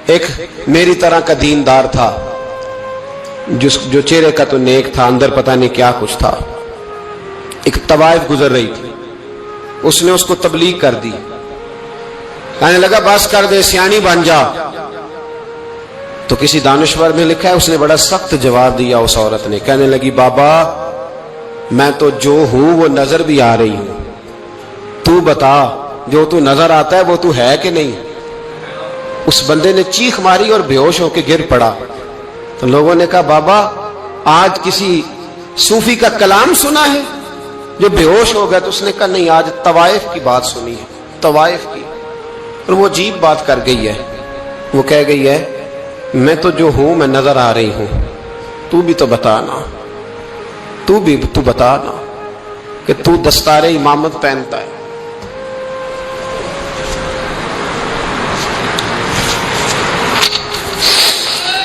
ایک میری طرح کا دیندار تھا جو چہرے کا تو نیک تھا، اندر پتہ نہیں کیا کچھ تھا. ایک طوائف گزر رہی تھی، اس نے اس کو تبلیغ کر دی. کہنے لگا بس کر دے، سیانی بن جا. تو کسی دانشور میں لکھا ہے اس نے بڑا سخت جواب دیا اس عورت نے. کہنے لگی بابا میں تو جو ہوں وہ نظر بھی آ رہی ہوں، تو بتا جو تو نظر آتا ہے وہ تو ہے کہ نہیں. اس بندے نے چیخ ماری اور بے ہوش ہو کے گر پڑا. تو لوگوں نے کہا بابا آج کسی صوفی کا کلام سنا ہے جو بے ہوش ہو گیا؟ تو اس نے کہا نہیں، آج طوائف کی بات سنی ہے، طوائف کی. اور وہ عجیب بات کر گئی ہے. وہ کہہ گئی ہے میں تو جو ہوں میں نظر آ رہی ہوں، تو بھی تو بتانا، تو بتانا کہ تو دستار امامت پہنتا ہے.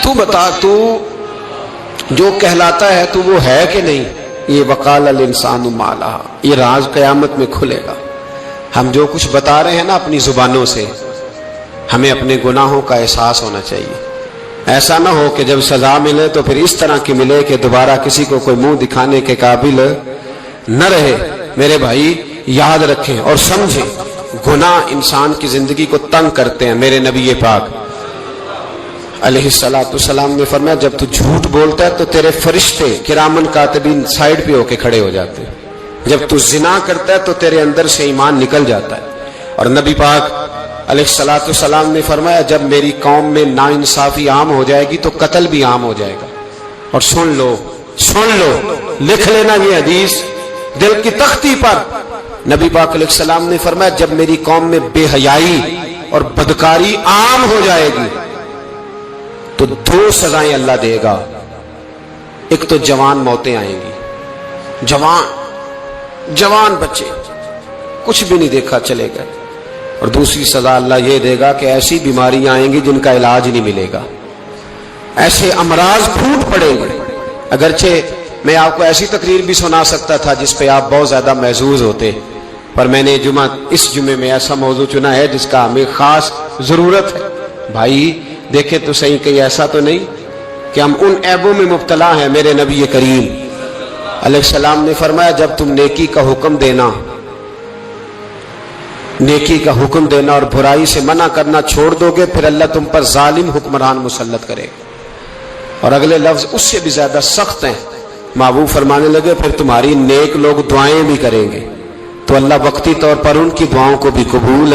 تو بتا تو جو کہلاتا ہے تو وہ ہے کہ نہیں. یہ وقال الانسان ما لہا، یہ راز قیامت میں کھلے گا. ہم جو کچھ بتا رہے ہیں نا اپنی زبانوں سے، ہمیں اپنے گناہوں کا احساس ہونا چاہیے. ایسا نہ ہو کہ جب سزا ملے تو پھر اس طرح کی ملے کہ دوبارہ کسی کو کوئی منہ دکھانے کے قابل نہ رہے. میرے بھائی یاد رکھیں اور سمجھیں، گناہ انسان کی زندگی کو تنگ کرتے ہیں. میرے نبی پاک علیہ الصلوۃ والسلام نے فرمایا جب تو جھوٹ بولتا ہے تو تیرے فرشتے کرامن کاتبین سائڈ پہ ہو کے کھڑے ہو جاتے ہیں. جب تو زنا کرتا ہے تو تیرے اندر سے ایمان نکل جاتا ہے. اور نبی پاک علیہ الصلوۃ والسلام نے فرمایا جب میری قوم میں ناانصافی عام ہو جائے گی تو قتل بھی عام ہو جائے گا. اور سن لو لکھ لینا یہ حدیث دل کی تختی پر. نبی پاک علیہ السلام نے فرمایا جب میری قوم میں بے حیائی اور بدکاری عام ہو جائے گی تو 2 سزائیں اللہ دے گا. ایک تو جوان موتیں آئیں گی، جوان بچے کچھ بھی نہیں دیکھا چلے گئے. اور دوسری سزا اللہ یہ دے گا کہ ایسی بیماریاں آئیں گی جن کا علاج نہیں ملے گا، ایسے امراض پھوٹ پڑیں گے. اگرچہ میں آپ کو ایسی تقریر بھی سنا سکتا تھا جس پہ آپ بہت زیادہ محظوظ ہوتے، پر میں نے اس جمعے میں ایسا موضوع چنا ہے جس کا ہمیں خاص ضرورت ہے. بھائی دیکھیں تو صحیح کہ ایسا تو نہیں کہ ہم ان عیبوں میں مبتلا ہیں. میرے نبی کریم علیہ السلام نے فرمایا جب تم نیکی کا حکم دینا اور برائی سے منع کرنا چھوڑ دو گے پھر اللہ تم پر ظالم حکمران مسلط کرے گا. اور اگلے لفظ اس سے بھی زیادہ سخت ہیں. محبوب فرمانے لگے پھر تمہاری نیک لوگ دعائیں بھی کریں گے تو اللہ وقتی طور پر ان کی دعاؤں کو بھی قبول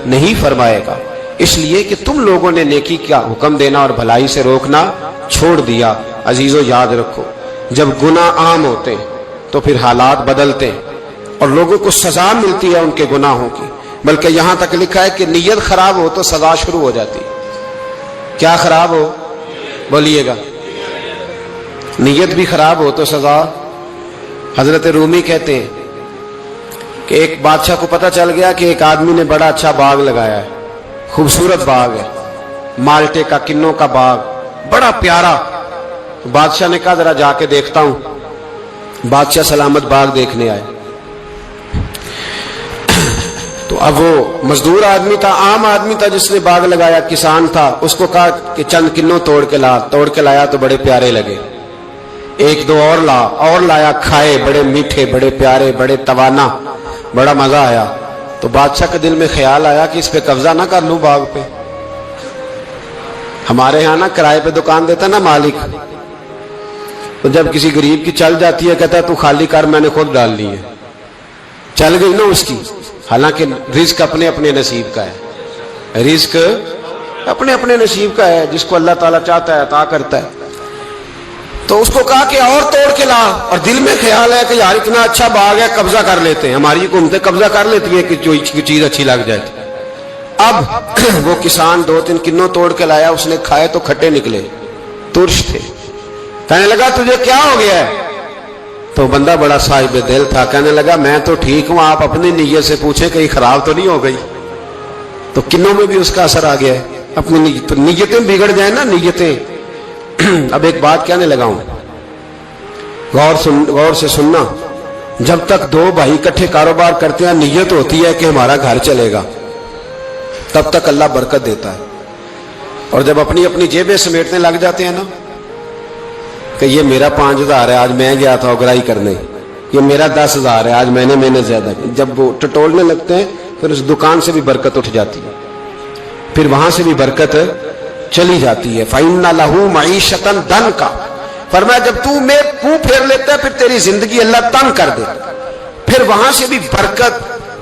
نہیں فرمائے گا، اس لیے کہ تم لوگوں نے نیکی کا حکم دینا اور بھلائی سے روکنا چھوڑ دیا. عزیزو یاد رکھو جب گناہ عام ہوتے تو پھر حالات بدلتے اور لوگوں کو سزا ملتی ہے ان کے گناہوں کی. بلکہ یہاں تک لکھا ہے کہ نیت خراب ہو تو سزا شروع ہو جاتی. کیا خراب ہو؟ بولیے گا. نیت بھی خراب ہو تو سزا. حضرت رومی کہتے ہیں کہ ایک بادشاہ کو پتہ چل گیا کہ ایک آدمی نے بڑا اچھا باغ لگایا ہے، خوبصورت باغ ہے، مالٹے کا کنوں کا باغ بڑا پیارا. بادشاہ نے کہا ذرا جا کے دیکھتا ہوں. بادشاہ سلامت باغ دیکھنے آئے تو اب وہ مزدور آدمی تھا، عام آدمی تھا جس نے باغ لگایا، کسان تھا. اس کو کہا کہ چند کنوں توڑ کے لایا تو بڑے پیارے لگے. 1-2 اور لایا، کھائے، بڑے میٹھے، بڑے پیارے، بڑے توانا، بڑا مزہ آیا. تو بادشاہ کے دل میں خیال آیا کہ اس پہ قبضہ نہ کر لوں باغ پہ. ہمارے ہاں نا کرائے پہ دکان دیتا نا مالک، تو جب کسی غریب کی چل جاتی ہے کہتا ہے تو خالی کر، میں نے خود ڈال لی ہے. چل گئی نا اس کی. حالانکہ رزق اپنے اپنے نصیب کا ہے، رزق اپنے اپنے نصیب کا ہے، جس کو اللہ تعالیٰ چاہتا ہے عطا کرتا ہے. تو اس کو کہا کہ اور توڑ کے لا، اور دل میں خیال ہے کہ یار اتنا اچھا باغ ہے قبضہ کر لیتے ہیں. ہماری حکومتیں قبضہ کر لیتی ہیں کہ جو چیز اچھی لگ جائے. اب وہ کسان 2-3 کنوں توڑ کے لایا، اس نے کھائے تو کھٹے نکلے، ترش تھے. کہنے لگا تجھے کیا ہو گیا ہے؟ تو بندہ بڑا صاحب دل تھا، کہنے لگا میں تو ٹھیک ہوں، آپ اپنی نیت سے پوچھیں کہیں خراب تو نہیں ہو گئی. تو کنوں میں بھی اس کا اثر آ گیا ہے. اپنی نیتیں بگڑ جائیں نا، نیتیں. اب ایک بات کہنے لگا ہوں، غور سے سننا. جب تک 2 بھائی اکٹھے کاروبار کرتے ہیں نیت ہوتی ہے کہ ہمارا گھر چلے گا، تب تک اللہ برکت دیتا ہے. اور جب اپنی اپنی جیبیں سمیٹنے لگ جاتے ہیں نا کہ یہ میرا 5,000 ہے آج میں گیا تھا اگرائی کرنے، یہ میرا 10,000 ہے آج میں نے زیادہ کی، جب وہ ٹٹولنے لگتے ہیں پھر اس دکان سے بھی برکت اٹھ جاتی ہے، پھر وہاں سے بھی برکت چلی جاتی ہے۔ فَإِنَّ لَهُ مَعِيشَةً ضَنْكَ، فرمایا جب تو میں منہ پھیر لیتا ہے پھر تیری زندگی اللہ تنگ کر دے، پھر وہاں سے بھی برکت،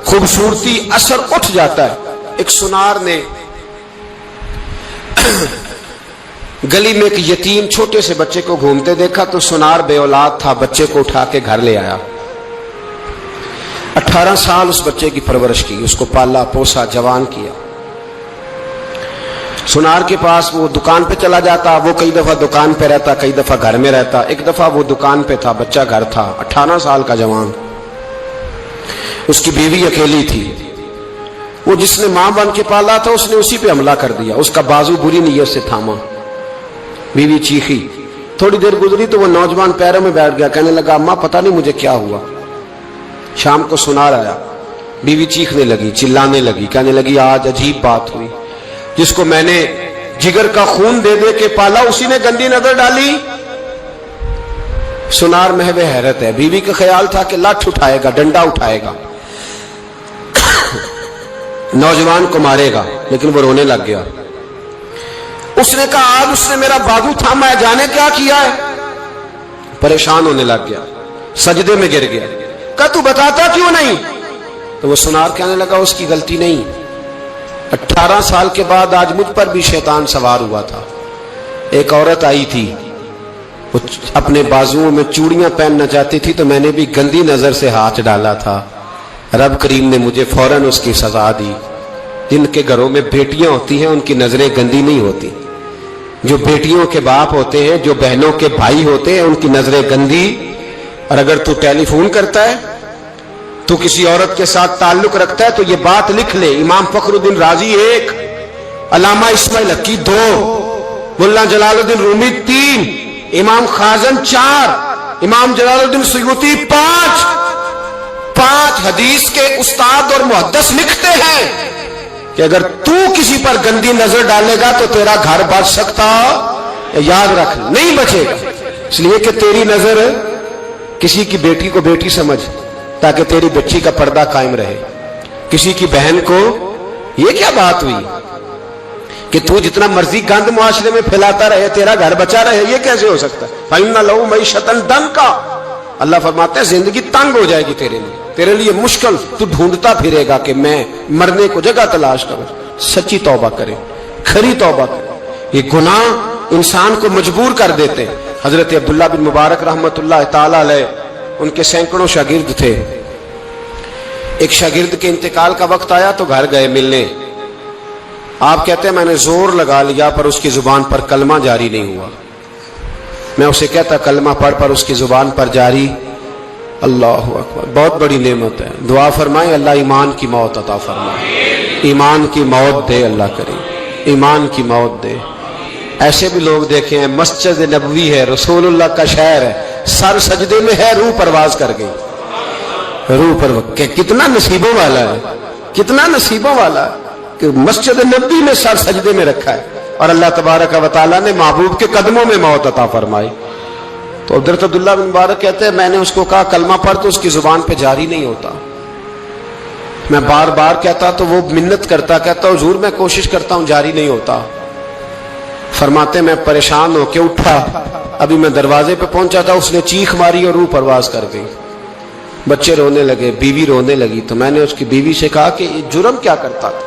خوبصورتی، اثر اٹھ جاتا ہے۔ ایک سنار نے گلی میں ایک یتیم چھوٹے سے بچے کو گھومتے دیکھا تو سنار بے اولاد تھا، بچے کو اٹھا کے گھر لے آیا، 18 سال اس بچے کی پرورش کی، اس کو پالا پوسا جوان کیا۔ سنار کے پاس وہ دکان پہ چلا جاتا، وہ کئی دفعہ دکان پہ رہتا، کئی دفعہ گھر میں رہتا، ایک دفعہ وہ دکان پہ تھا، بچہ گھر تھا، 18 سال کا جوان، اس کی بیوی اکیلی تھی، وہ جس نے ماں بن کے پالا تھا اس نے اسی پہ حملہ کر دیا، اس کا بازو بری نیت سے تھاما، بیوی چیخی، تھوڑی دیر گزری تو وہ نوجوان پیروں میں بیٹھ گیا، کہنے لگا اماں پتہ نہیں مجھے کیا ہوا۔ شام کو سنار آیا، بیوی چیخنے لگی، چلانے لگی، کہنے لگی آج عجیب بات ہوئی، جس کو میں نے جگر کا خون دے دے کے پالا اسی نے گندی نظر ڈالی۔ سنار محو حیرت ہے، بیوی کا خیال تھا کہ لاٹھ اٹھائے گا، ڈنڈا اٹھائے گا، نوجوان کو مارے گا، لیکن وہ رونے لگ گیا۔ اس نے کہا آج اس نے میرا بازو تھاما ہے، جانے کیا کیا ہے، پریشان ہونے لگ گیا، سجدے میں گر گیا، کہا تو بتاتا کیوں نہیں؟ تو وہ سنار کہنے لگا اس کی غلطی نہیں، 18 سال کے بعد آج مجھ پر بھی شیطان سوار ہوا تھا، ایک عورت آئی تھی، وہ اپنے بازوؤں میں چوڑیاں پہننا چاہتی تھی تو میں نے بھی گندی نظر سے ہاتھ ڈالا تھا، رب کریم نے مجھے فوراً اس کی سزا دی۔ جن کے گھروں میں بیٹیاں ہوتی ہیں ان کی نظریں گندی نہیں ہوتی، جو بیٹیوں کے باپ ہوتے ہیں، جو بہنوں کے بھائی ہوتے ہیں، ان کی نظریں گندی۔ اور اگر تو ٹیلی فون کرتا ہے، تو کسی عورت کے ساتھ تعلق رکھتا ہے تو یہ بات لکھ لے، امام فخر الدین رازی 1، علامہ اسماعیل حقی 2، ملا جلال الدین رومی 3، امام خازن 4، امام جلال الدین سیوطی 5 حدیث کے استاد اور محدث لکھتے ہیں کہ اگر تو کسی پر گندی نظر ڈالے گا تو تیرا گھر بچ سکتا، یاد رکھ نہیں بچے گا، اس لیے کہ تیری نظر کسی کی بیٹی کو بیٹی سمجھ تاکہ تیری بچی کا پردہ قائم رہے، کسی کی بہن کو، یہ کیا بات ہوئی کہ تو جتنا مرضی گند معاشرے میں پھیلاتا رہے تیرا گھر بچا رہے، یہ کیسے ہو سکتا ہے؟ فَإِنَّ لَهُ مَعِيشَةً ضَنْكَ، اللہ فرماتے ہیں زندگی تنگ ہو جائے گی تیرے لیے مشکل، تو ڈھونڈتا پھرے گا کہ میں مرنے کو جگہ تلاش کروں۔ سچی توبہ کرے، کھری توبہ کرے، یہ گناہ انسان کو مجبور کر دیتے ہیں۔ حضرت عبداللہ بن مبارک رحمت اللہ تعالی علیہ، ان کے سینکڑوں شاگرد تھے، ایک شاگرد کے انتقال کا وقت آیا تو گھر گئے ملنے، آپ کہتے ہیں میں نے زور لگا لیا پر اس کی زبان پر کلمہ جاری نہیں ہوا، میں اسے کہتا کلمہ پڑھ پر اس کی زبان پر جاری، اللہ اکبر، بہت بڑی نعمت ہے، دعا فرمائیں اللہ ایمان کی موت عطا فرمائے، ایمان کی موت دے اللہ کریم، ایمان کی موت دے۔ ایسے بھی لوگ دیکھے ہیں، مسجد نبوی ہے، رسول اللہ کا شہر ہے، سر سجدے میں ہے، روح پرواز کر گئی، روح پرواز، کتنا نصیبوں والا ہے، کتنا نصیبوں والا ہے کہ مسجد نبوی میں سر سجدے میں رکھا ہے اور اللہ تبارک و تعالیٰ نے محبوب کے قدموں میں موت عطا فرمائی۔ تو حضرت عبداللہ بن مبارک کہتے ہیں میں نے اس کو کہا کلمہ پڑھ تو اس کی زبان پہ جاری نہیں ہوتا، میں بار بار کہتا تو وہ منت کرتا، کہتا حضور میں کوشش کرتا ہوں جاری نہیں ہوتا۔ فرماتے میں پریشان ہو کے اٹھا، ابھی میں دروازے پہ پہنچا تھا اس نے چیخ ماری اور روح پرواز کر گئی، بچے رونے لگے، بیوی رونے لگی، تو میں نے اس کی بیوی سے کہا کہ یہ جرم کیا کرتا تھا،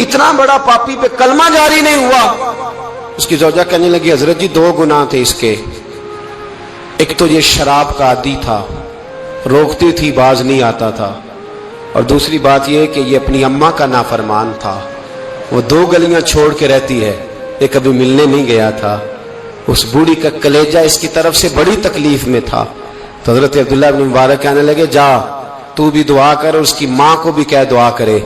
اتنا بڑا پاپی پہ کلمہ جاری نہیں ہوا۔ اس کی زوجہ کہنے لگی حضرت جی 2 گناہ تھے اس کے، ایک تو یہ شراب کا عادی تھا، روکتی تھی باز نہیں آتا تھا، اور دوسری بات یہ کہ یہ اپنی اماں کا نافرمان تھا، وہ 2 گلیاں چھوڑ کے رہتی ہے، یہ کبھی ملنے نہیں گیا تھا، اس بوڑھی کا کلیجہ اس کی طرف سے بڑی تکلیف میں تھا۔ تو حضرت عبداللہ بن مبارک کہنے لگے جا تو بھی دعا کر، اس کی ماں کو بھی کہہ دعا کرے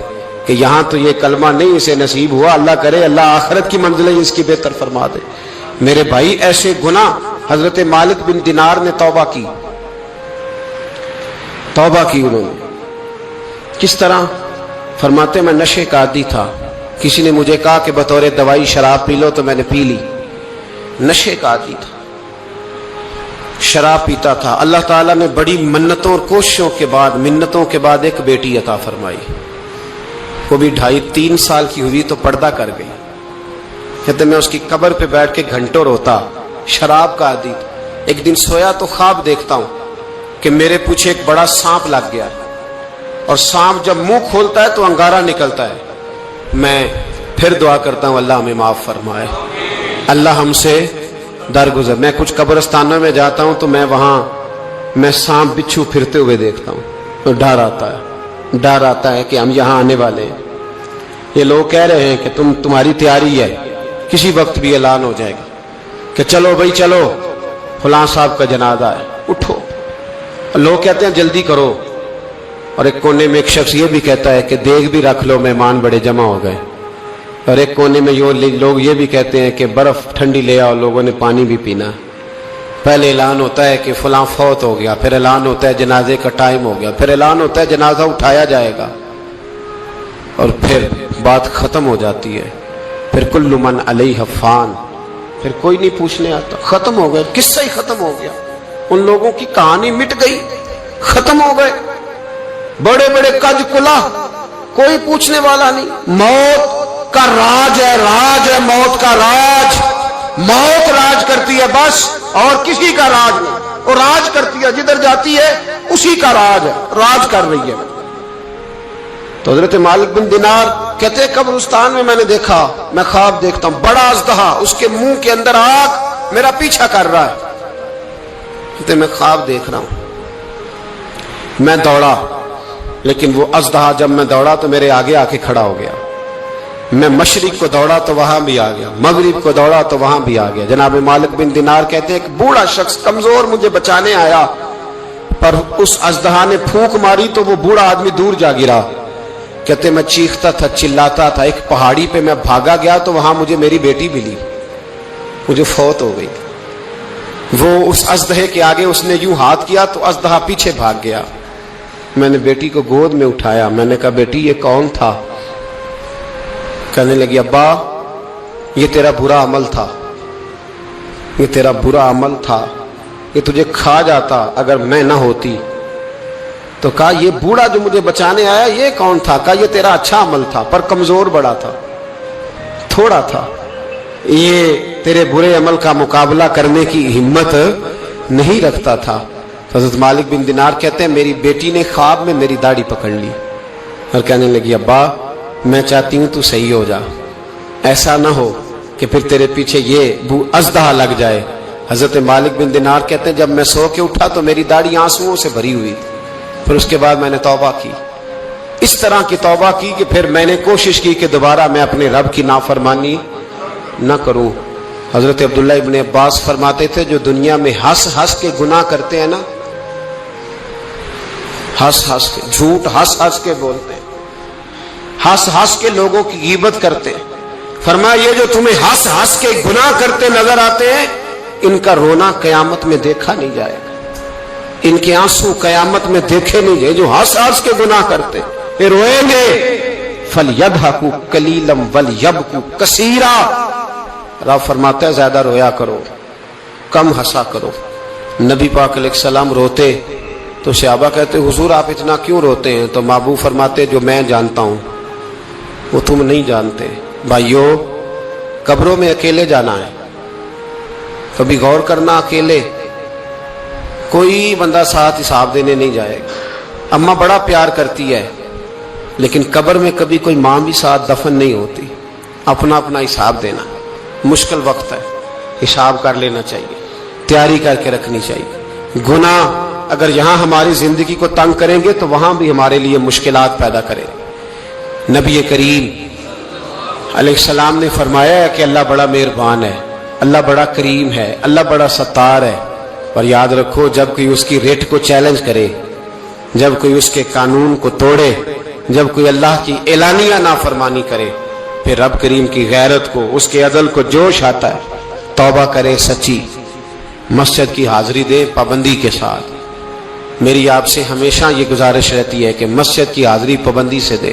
کہ یہاں تو یہ کلمہ نہیں اسے نصیب ہوا، اللہ کرے اللہ آخرت کی منزلیں اس کی بہتر فرما دے۔ میرے بھائی ایسے گناہ، حضرت مالک بن دینار نے توبہ کی انہوں نے، کس طرح؟ فرماتے میں نشے کا عادی تھا، کسی نے مجھے کہا کہ بطور دوائی شراب پی لو تو میں نے پی لی. نشے کا عادی تھا, شراب پیتا تھا. اللہ تعالیٰ نے بڑی منتوں اور کوششوں کے بعد, منتوں کے بعد ایک بیٹی عطا فرمائی. وہ بھی 2.5-3 سال کی ہوئی تو پردہ کر گئی. کہتے میں اس کی قبر پہ بیٹھ کے گھنٹوں روتا. شراب کا عادی. ایک دن سویا تو خواب دیکھتا ہوں کہ میرے پیچھے ایک بڑا سانپ لگ گیا, اور سانپ جب منہ کھولتا ہے تو انگارہ نکلتا ہے. میں پھر دعا کرتا ہوں اللہ ہمیں معاف فرمائے, اللہ ہم سے درگزر. میں کچھ قبرستانوں میں جاتا ہوں تو میں سانپ بچھو پھرتے ہوئے دیکھتا ہوں تو ڈر آتا ہے کہ ہم یہاں آنے والے ہیں. یہ لوگ کہہ رہے ہیں کہ تمہاری تیاری ہے, کسی وقت بھی اعلان ہو جائے گا کہ چلو بھائی چلو فلاں صاحب کا جنازہ ہے, اٹھو. لوگ کہتے ہیں جلدی کرو, اور ایک کونے میں ایک شخص یہ بھی کہتا ہے کہ دیگ بھی رکھ لو, مہمان بڑے جمع ہو گئے. اور ایک کونے میں لوگ یہ بھی کہتے ہیں کہ برف ٹھنڈی لے آؤ, لوگوں نے پانی بھی پینا. پہلے اعلان ہوتا ہے کہ فلاں فوت ہو گیا, پھر اعلان ہوتا ہے جنازے کا ٹائم ہو گیا, پھر اعلان ہوتا ہے جنازہ اٹھایا جائے گا, اور پھر بات ختم ہو جاتی ہے. پھر کل من علیہ فان, پھر کوئی نہیں پوچھنے آتا. ختم ہو گئے, قصہ ہی ختم ہو گیا. ان لوگوں کی کہانی مٹ گئی, ختم ہو گئے. بڑے بڑے کج کلا, کوئی پوچھنے والا نہیں. موت کا راج ہے, راج ہے موت کا راج. موت راج کرتی ہے بس, اور کسی کا راج نہیں. اور راج کرتی ہے, جدھر جاتی ہے اسی کا راج ہے, راج کر رہی ہے. تو حضرت مالک بن دینار کہتے ہیں قبرستان میں نے دیکھا, میں خواب دیکھتا ہوں بڑا اژدہا, اس کے منہ کے اندر آگ میرا پیچھا کر رہا ہے. کہتے میں خواب دیکھ رہا ہوں. میں دوڑا, لیکن وہ اژدہا جب میں دوڑا تو میرے آگے آ کے کھڑا ہو گیا. میں مشرق کو دوڑا تو وہاں بھی آ گیا, مغرب کو دوڑا تو وہاں بھی آ گیا. جناب مالک بن دینار کہتے ہیں ایک بوڑھا شخص کمزور مجھے بچانے آیا, پر اس اژدہا نے پھونک ماری تو وہ بوڑھا آدمی دور جا گرا. کہتے میں چیختا تھا, چلاتا تھا. ایک پہاڑی پہ میں بھاگا گیا تو وہاں مجھے میری بیٹی ملی, مجھے فوت ہو گئی. وہ اس اژدہے کے آگے اس نے یوں ہاتھ کیا تو اژدہا پیچھے بھاگ گیا. میں نے بیٹی کو گود میں اٹھایا, میں نے کہا بیٹی یہ کون تھا؟ کہنے لگی ابا یہ تیرا برا عمل تھا, یہ تیرا برا عمل تھا, یہ تجھے کھا جاتا اگر میں نہ ہوتی. تو کہا یہ بوڑھا جو مجھے بچانے آیا یہ کون تھا؟ کہا یہ تیرا اچھا عمل تھا, پر کمزور بڑا تھا, تھوڑا تھا, یہ تیرے برے عمل کا مقابلہ کرنے کی ہمت نہیں رکھتا تھا. حضرت مالک بن دینار کہتے ہیں میری بیٹی نے خواب میں میری داڑھی پکڑ لی اور کہنے لگی ابا میں چاہتی ہوں تو صحیح ہو جا, ایسا نہ ہو کہ پھر تیرے پیچھے یہ اژدہا لگ جائے. حضرت مالک بن دینار کہتے ہیں جب میں سو کے اٹھا تو میری داڑھی آنسوؤں سے بھری ہوئی. پھر اس کے بعد میں نے توبہ کی, اس طرح کی توبہ کی کہ پھر میں نے کوشش کی کہ دوبارہ میں اپنے رب کی نافرمانی نہ کروں. حضرت عبداللہ ابن عباس فرماتے تھے جو دنیا میں ہنس ہنس کے گناہ کرتے ہیں نا, ہنس ہنس کے, جھوٹ ہنس ہنس کے بولتے ہیں, ہنس ہنس کے لوگوں کی غیبت کرتے ہیں, فرمایا یہ جو تمہیں ہنس ہنس کے گناہ کرتے نظر آتے ہیں ان کا رونا قیامت میں دیکھا نہیں جائے گا, ان کے آنسو قیامت میں دیکھے نہیں جائے. جو ہنس ہنس کے گناہ کرتے یہ روئیں گے. فَلْيَضْحَكُوا قَلِيلًا وَلْيَبْكُوا كَثِيرًا, رب فرماتا ہے زیادہ رویا کرو کم ہنسا کرو. نبی پاک علیہ السلام روتے تو صحابہ کہتے حضور آپ اتنا کیوں روتے ہیں؟ تو محبوب فرماتے جو میں جانتا ہوں وہ تم نہیں جانتے. بھائیو قبروں میں اکیلے جانا ہے, کبھی غور کرنا, اکیلے کوئی بندہ ساتھ حساب دینے نہیں جائے گا. اماں بڑا پیار کرتی ہے لیکن قبر میں کبھی کوئی ماں بھی ساتھ دفن نہیں ہوتی. اپنا اپنا حساب دینا مشکل وقت ہے, حساب کر لینا چاہیے, تیاری کر کے رکھنی چاہیے. گناہ اگر یہاں ہماری زندگی کو تنگ کریں گے تو وہاں بھی ہمارے لیے مشکلات پیدا کریں. نبی کریم علیہ السلام نے فرمایا ہے کہ اللہ بڑا مہربان ہے, اللہ بڑا کریم ہے, اللہ بڑا ستار ہے. اور یاد رکھو جب کوئی اس کی ریٹ کو چیلنج کرے, جب کوئی اس کے قانون کو توڑے, جب کوئی اللہ کی اعلانیہ نافرمانی کرے, پھر رب کریم کی غیرت کو, اس کے عدل کو جوش آتا ہے. توبہ کرے سچی, مسجد کی حاضری دے پابندی کے ساتھ. میری آپ سے ہمیشہ یہ گزارش رہتی ہے کہ مسجد کی حاضری پابندی سے دے.